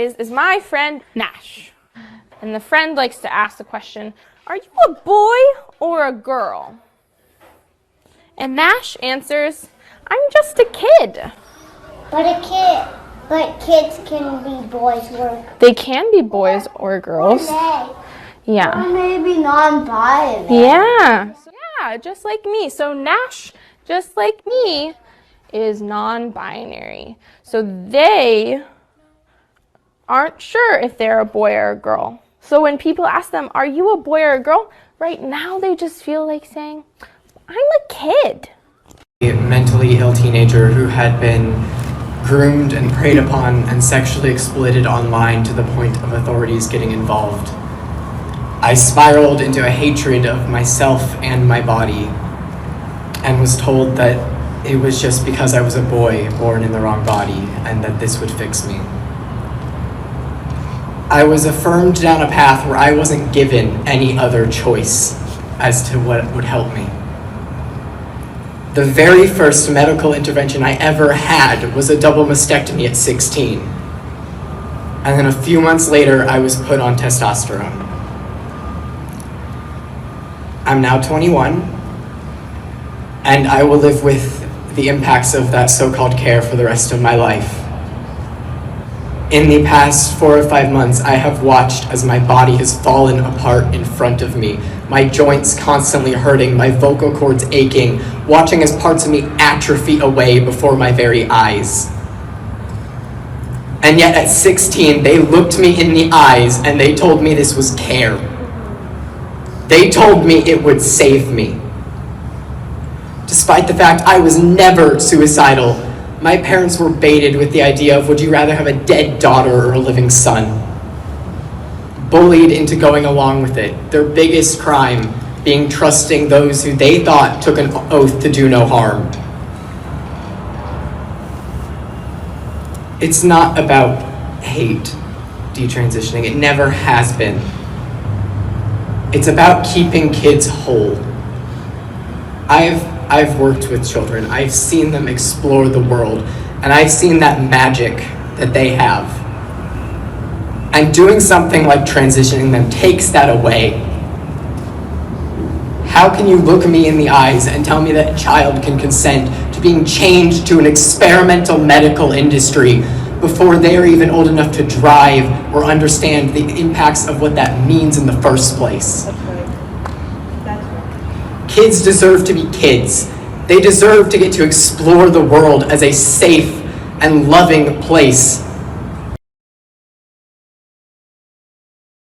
is my friend Nash. And the friend likes to ask the question, are you a boy or a girl? And Nash answers, I'm just a kid. But kids can be boys or... They can be boys or girls. Yeah. Or maybe non-binary. Yeah. Yeah, just like me. So Nash, just like me, is non-binary. So they aren't sure if they're a boy or a girl. So when people ask them, are you a boy or a girl? Right now they just feel like saying, I'm a kid. A mentally ill teenager who had been groomed and preyed upon and sexually exploited online to the point of authorities getting involved. I spiraled into a hatred of myself and my body and was told that it was just because I was a boy born in the wrong body and that this would fix me. I was affirmed down a path where I wasn't given any other choice as to what would help me. The very first medical intervention I ever had was a double mastectomy at 16. And then a few months later, I was put on testosterone. I'm now 21, and I will live with the impacts of that so-called care for the rest of my life. In the past 4 or 5 months, I have watched as my body has fallen apart in front of me, my joints constantly hurting, my vocal cords aching, watching as parts of me atrophy away before my very eyes. And yet at 16, they looked me in the eyes and they told me this was care. They told me it would save me. Despite the fact I was never suicidal, my parents were baited with the idea of, would you rather have a dead daughter or a living son? Bullied into going along with it, their biggest crime being trusting those who they thought took an oath to do no harm. It's not about hate, detransitioning. It never has been. It's about keeping kids whole. I've worked with children. I've seen them explore the world, and I've seen that magic that they have. And doing something like transitioning them takes that away. How can you look me in the eyes and tell me that a child can consent to being chained to an experimental medical industry before they're even old enough to drive or understand the impacts of what that means in the first place? That's right. That's right. Kids deserve to be kids. They deserve to get to explore the world as a safe and loving place